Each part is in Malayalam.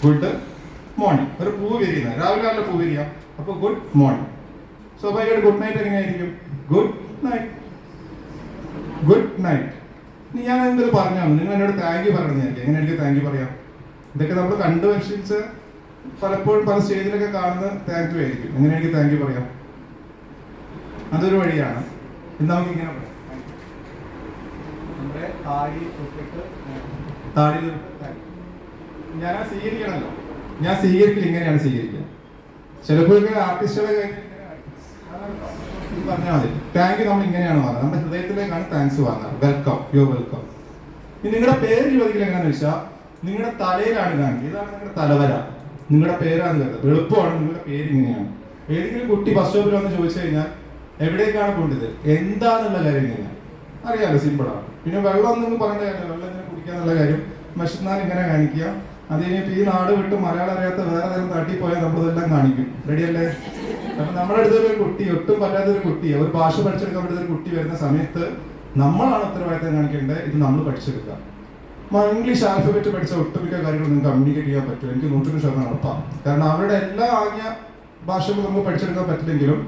Good morning. ഒരു പൂ വിരിയുന്നത് രാവിലെ രാവിലെ പൂ വിരിയാം, അപ്പോൾ ഗുഡ് മോർണിംഗ്. സ്വാഭാവികമായിട്ട് ഗുഡ് നൈറ്റ് എങ്ങനെയായിരിക്കും? Good night, good night. ഇനി ഞാൻ എന്തൊരു പറഞ്ഞാൽ നിങ്ങൾ എന്നോട് താങ്ക് യു പറയണമെന്ന് വിചാരിക്കും. എങ്ങനെ എനിക്ക് താങ്ക് യു പറയാം? ഇതൊക്കെ നമ്മൾ കണ്ടു പരിശീലിച്ച് പലപ്പോഴും പല സ്റ്റേജിലൊക്കെ കാണുന്ന താങ്ക് യു ആയിരിക്കും. എങ്ങനെ എനിക്ക് താങ്ക് യു പറയാം? അതൊരു വഴിയാണ്. ഇത് നമുക്ക് ഇങ്ങനെ പറയാം, നമ്മുടെ താടി ഞാൻ സ്വീകരിക്കണമല്ലോ. ഞാൻ സ്വീകരിക്കില്ല, ഇങ്ങനെയാണ് സ്വീകരിക്കുക. ചിലപ്പോഴൊക്കെ ആർട്ടിസ്റ്റുകളെ പറഞ്ഞാൽ മതി താങ്ക് യു നമ്മൾ ഇങ്ങനെയാണ് പറഞ്ഞത്, നമ്മുടെ ഹൃദയത്തിലേക്കാണ് താങ്ക്സ് പറഞ്ഞത്. Welcome, you welcome. ഇനി നിങ്ങളുടെ പേര് ചോദിക്കില്ല എങ്ങനെയാണെന്ന് വെച്ചാൽ നിങ്ങളുടെ തലയിലാണ് കാണിക്കുക. ഇതാണ് നിങ്ങളുടെ തലവര, നിങ്ങളുടെ പേരാണ് കരുതുന്നത്. എളുപ്പമാണ്. നിങ്ങളുടെ പേര് ഇങ്ങനെയാണ്. ഏതെങ്കിലും കുട്ടി ബസ് സ്റ്റോപ്പിൽ വന്ന് ചോദിച്ചു കഴിഞ്ഞാൽ എവിടേക്കാണ് കൊണ്ടത്, എന്താണെന്നുള്ള കാര്യം ഇങ്ങനെയാണ് അറിയാമല്ലോ, സിമ്പിളാണ്. പിന്നെ വെള്ളം ഒന്നും പറയേണ്ട കാര്യം, വെള്ളം ഇങ്ങനെ കുടിക്കാന്നുള്ള കാര്യം വിശന്നാൽ ഇങ്ങനെ കാണിക്കുക. അത് കഴിഞ്ഞിട്ട് ഈ നാട് വിട്ട് മലയാളം അറിയാത്ത വേറെ തരം നാട്ടിൽ പോയാൽ നമ്മളിതെല്ലാം കാണിക്കും. റെഡിയല്ലേ? അപ്പൊ നമ്മുടെ അടുത്തൊരു കുട്ടി, ഒട്ടും പറ്റാത്തൊരു കുട്ടി, ഒരു ഭാഷ പഠിച്ചെടുക്കാൻ പറ്റുന്ന ഒരു കുട്ടി വരുന്ന സമയത്ത് നമ്മളാണ് ഉത്തരവാദിത്തം കാണിക്കേണ്ടത്. ഇത് നമ്മൾ പഠിച്ചെടുക്കുക. ഇംഗ്ലീഷ് ആൽഫബറ്റ് പഠിച്ച ഒട്ടുമിക്ക കാര്യങ്ങളും നിങ്ങൾക്ക് കമ്മ്യൂണിക്കേറ്റ് ചെയ്യാൻ പറ്റും. എനിക്ക് 100% ഉറപ്പാണ്. കാരണം അവരുടെ എല്ലാ ആംഗ്യ ഭാഷകളും നമുക്ക് പഠിച്ചെടുക്കാൻ പറ്റില്ലെങ്കിലും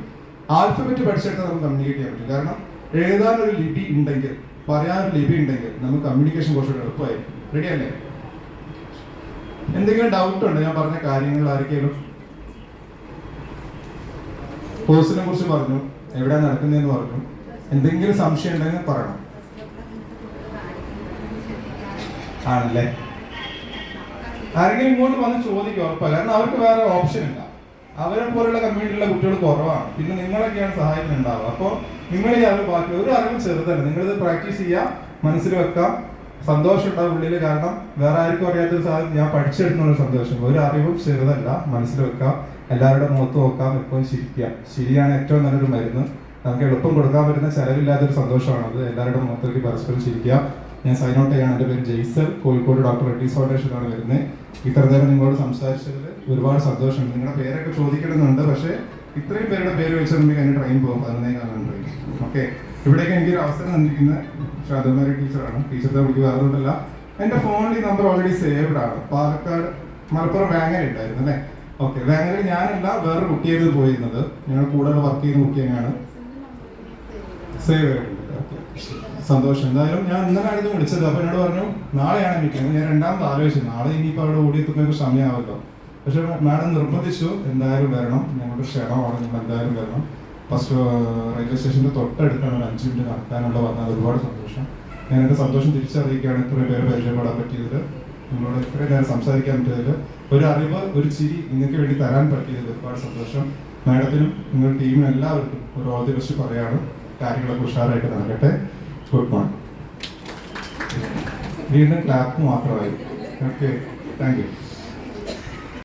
ആൽഫബറ്റ് പഠിച്ചെടുത്താൽ നമുക്ക് കമ്മ്യൂണിക്കേറ്റ് ചെയ്യാൻ പറ്റും. കാരണം എഴുതാനൊരു ലിപി ഉണ്ടെങ്കിൽ, പറയാനൊരു ലിപി ഉണ്ടെങ്കിൽ നമുക്ക് കമ്മ്യൂണിക്കേഷൻ കുറച്ചുകൂടെ എളുപ്പമായിരിക്കും. റെഡിയല്ലേ? എന്തെങ്കിലും ഡൗട്ട് ഉണ്ടോ ഞാൻ പറഞ്ഞ കാര്യങ്ങൾ? ആർക്കെങ്കിലും കോഴ്സിനെ കുറിച്ച് പറഞ്ഞു, എവിടെ നടക്കുന്നതെന്ന് പറഞ്ഞു, എന്തെങ്കിലും സംശയം ഉണ്ടെങ്കിൽ പറയണം. ആണല്ലേ? ആരെങ്കിലും ഇങ്ങോട്ട് വന്ന് ചോദിക്കും ഉറപ്പാണ്. കാരണം അവർക്ക് വേറെ ഓപ്ഷൻ ഇല്ല. അവരെ പോലുള്ള കമ്മ്യൂണിറ്റിയിലുള്ള കുട്ടികൾ കുറവാണ്. പിന്നെ നിങ്ങളൊക്കെയാണ് സഹായത്തിനുണ്ടാവുക. അപ്പോൾ നിങ്ങൾ ഈ അറിവ് ബാക്കി ഒരു അറിവ് ചെറുതല്ല. നിങ്ങളിത് പ്രാക്ടീസ് ചെയ്യുക, മനസ്സിൽ വെക്കാം. സന്തോഷം ഉണ്ടാവും ഉള്ളിൽ. കാരണം വേറെ ആർക്കും അറിയാത്തൊരു സാധനം ഞാൻ പഠിച്ചെടുക്കുന്ന സന്തോഷം. ഒരു അറിവും ചെറുതല്ല, മനസ്സിൽ വെക്കാം. എല്ലാവരുടെ മുഖത്ത് നോക്കാം, എപ്പോഴും ചിരിക്കുക. ശരിയാണ് ഏറ്റവും നല്ലൊരു മരുന്ന്. നമുക്ക് എളുപ്പം കൊടുക്കാൻ പറ്റുന്ന ചിലവില്ലാത്തൊരു സന്തോഷമാണത്. എല്ലാവരുടെ മുഖത്തേക്ക് പരസ്പരം ചിരിക്കുക. ഞാൻ സൈൻ ഔട്ട് ചെയ്യാണ്. എൻ്റെ പേര് ജെയ്സൽ, കോഴിക്കോട് ഡോക്ടർ റെഡ്ഡീസ് ഫൗണ്ടേഷനാണ് വരുന്നത്. ഇത്ര നേരം നിങ്ങളോട് സംസാരിച്ചതിൽ ഒരുപാട് സന്തോഷമുണ്ട്. നിങ്ങളുടെ പേരൊക്കെ ചോദിക്കണമെന്നുണ്ട്, പക്ഷേ ഇത്രയും പേരുടെ പേര് വെച്ചിട്ടുണ്ടെങ്കിൽ എൻ്റെ ട്രെയിൻ പോകും 11 കാലം ട്രെയിൻ. ഓക്കെ, ഇവിടേക്ക് എനിക്കൊരു അവസരം തന്നിരിക്കുന്ന ഷാദുമാരി ടീച്ചറാണ്. ടീച്ചറുടെ വിളിക്ക് വേറൊന്നുമല്ല. എൻ്റെ ഫോണിൽ നമ്പർ ഓൾറെഡി സേവ്ഡ് ആണ്. പാലക്കാട്, മലപ്പുറം വേങ്ങര ഉണ്ടായിരുന്നു അല്ലേ? ഓക്കെ, വേങ്ങരയിൽ ഞാനല്ല വേറെ കുട്ടിയായിരുന്നു പോയിരുന്നത്. ഞങ്ങൾ കൂടുതൽ വർക്ക് ചെയ്യുന്ന കുട്ടി തന്നെയാണ്. സേവ് ചെയ്തിട്ടുണ്ട്. ഓക്കെ, സന്തോഷം. എന്തായാലും ഞാൻ ഇന്നലായിരുന്നു വിളിച്ചത്. അപ്പോൾ എന്നോട് പറഞ്ഞു നാളെയാണ് മീറ്റിംഗ്. ഞാൻ രണ്ടാമത് ആലോചിച്ചു, നാളെ ഇനിയിപ്പോൾ അവിടെ ഓടിയെത്തുന്നൊരു സമയമാവല്ലോ. പക്ഷെ മാഡം നിർബന്ധിച്ചു എന്തായാലും വരണം, ഞങ്ങളുടെ ക്ഷണമാണ്, നിങ്ങൾ എന്തായാലും വരണം. ഫസ്റ്റ് റെയിൽവേ സ്റ്റേഷൻ്റെ തൊട്ടടുത്താണ്, ഒരു 5 മിനിറ്റ് നടക്കാനുള്ള വന്നാൽ ഒരുപാട് സന്തോഷം. ഞാൻ എൻ്റെ സന്തോഷം തിരിച്ചറിയിക്കുകയാണ് ഇത്രയും പേര് പരിചയപ്പെടാൻ പറ്റിയത്, നിങ്ങളോട് ഇത്രയും നേരം സംസാരിക്കാൻ പറ്റിയതിൽ, ഒരു അറിവ്, ഒരു ചിരി നിങ്ങൾക്ക് വേണ്ടി തരാൻ പറ്റിയതിൽ ഒരുപാട് സന്തോഷം. മാഡത്തിനും നിങ്ങളുടെ ടീമിനും എല്ലാവർക്കും ഒരു ഓൾ ദി ബെസ്റ്റ് പറയാണ്. കാര്യങ്ങളൊക്കെ ഉഷാറായിട്ട് നടക്കട്ടെ. Good morning. വീണ്ടും ക്ലാപ്പ് മാത്രമായി. Okay, thank you.